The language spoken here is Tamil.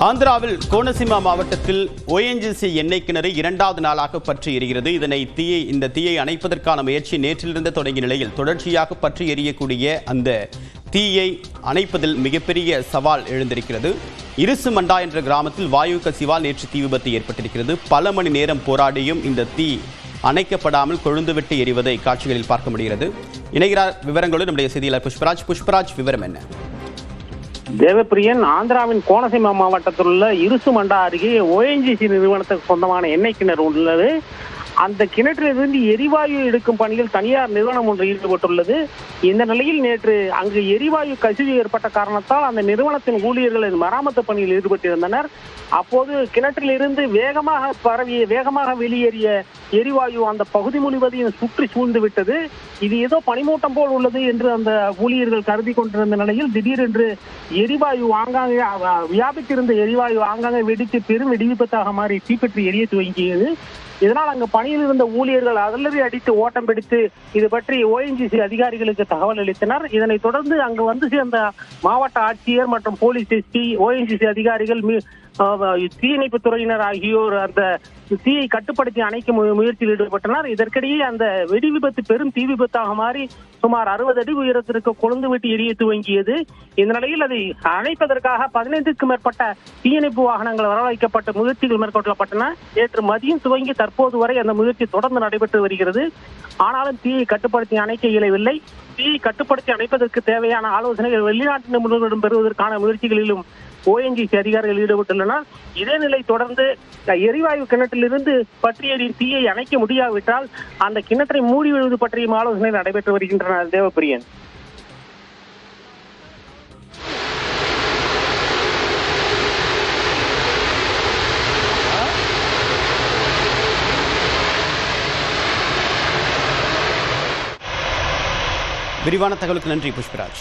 ஆந்திராவில் கோனசீமா மாவட்டத்தில் ONGC எண்ணெய் கிணறு இரண்டாவது நாளாக பற்றி எரிகிறது. இந்த தீயை அணைப்பதற்கான முயற்சி நேற்றிலிருந்து தொடங்கிய நிலையில் தொடர்ச்சியாக பற்றி எரியக்கூடிய அந்த தீயை அணைப்பதில் மிகப்பெரிய சவால் எழுந்திருக்கிறது. இருசுமண்டா என்ற கிராமத்தில் வாயு கசிவால் நேற்று தீ விபத்து ஏற்பட்டிருக்கிறது. பல மணி நேரம் போராடியும் இந்த தீ அணைக்கப்படாமல் கொழுந்துவிட்டு எரிவதை காட்சிகளில் பார்க்க முடிகிறது. இணைகிறார் விவரங்களோடு நம்முடைய செய்தியாளர் புஷ்பராஜ். விவரம் என்ன? தேவப்பிரியன், ஆந்திராவின் கோனசீமா மாவட்டத்தில் உள்ள இருசுமண்டா அருகே ONGC நிறுவனத்துக்கு சொந்தமான எண்ணெய் கிணறு உள்ளது. அந்த கிணற்றிலிருந்து எரிவாயு எடுக்கும் பணியில் தனியார் நிறுவனம் ஒன்று ஈடுபட்டுள்ளது. இந்த நிலையில் நேற்று அங்கு எரிவாயு கசிவு ஏற்பட்ட காரணத்தால் அந்த நிறுவனத்தின் ஊழியர்கள் மராமத்து பணியில் ஈடுபட்டிருந்தனர். அப்போது கிணற்றிலிருந்து வேகமாக வெளியேறிய எரிவாயு அந்த பகுதி முழுவதையும் சுற்றி சூழ்ந்து விட்டது. இது ஏதோ பனிமூட்டம் போல் உள்ளது என்று அந்த ஊழியர்கள் கருதி கொண்டிருந்த நிலையில் திடீரென்று எரிவாயு ஆங்காங்கே வியாபித்திருந்த எரிவாயு ஆங்காங்கே வெடித்து பெரும் வெடிவிபத்தாக மாறி தீப்பற்றி எரிய துவங்கியது. இதனால் அங்கு பணியில் இருந்த ஊழியர்கள் அலறி அடித்து ஓட்டம் பிடித்து இது பற்றி ONGC அதிகாரிகளுக்கு தகவல் அளித்தனர். இதனைத் தொடர்ந்து அங்கு வந்து சேர்ந்த மாவட்ட ஆட்சியர் மற்றும் போலீஸ் எஸ்பி, ONGC அதிகாரிகள், தீயணைப்பு துறையினர் ஆகியோர் அந்த தீயை கட்டுப்படுத்தி அணைக்கும் முயற்சியில் ஈடுபட்டனர். இதற்கிடையே அந்த வெடி விபத்து பெரும் தீ விபத்தாக மாறி சுமார் 60 அடி உயரத்திற்கு கொழுந்து விட்டு எரிய துவங்கியது. இந்த நிலையில் அதை அணைப்பதற்காக 15க்கும் மேற்பட்ட தீயணைப்பு வாகனங்கள் வரவழைக்கப்பட்ட முயற்சிகள் மேற்கொள்ளப்பட்டன. நேற்று மதியம் துவங்கி தற்போது வரை அந்த முயற்சி தொடர்ந்து நடைபெற்று வருகிறது. ஆனாலும் தீயை கட்டுப்படுத்தி அணைக்க இயலவில்லை. தீயை கட்டுப்படுத்தி அணைப்பதற்கு தேவையான ஆலோசனைகள் வெளிநாட்டு நிபுணர்களிடம் பெறுவதற்கான முயற்சிகளிலும் ONGC அதிகாரிகள் ஈடுபட்டுள்ளனர். இதே நிலை தொடர்ந்து எரிவாயு கிணற்றிலிருந்து பற்றி எரியும் தீயை அணைக்க முடியாவிட்டால் அந்த கிணற்றை மூடி விடுவது பற்றியும் ஆலோசனை நடைபெற்று வருகின்றன. தேவப்பிரியன். விரிவான தகவலுக்கு நன்றி புஷ்பராஜ்.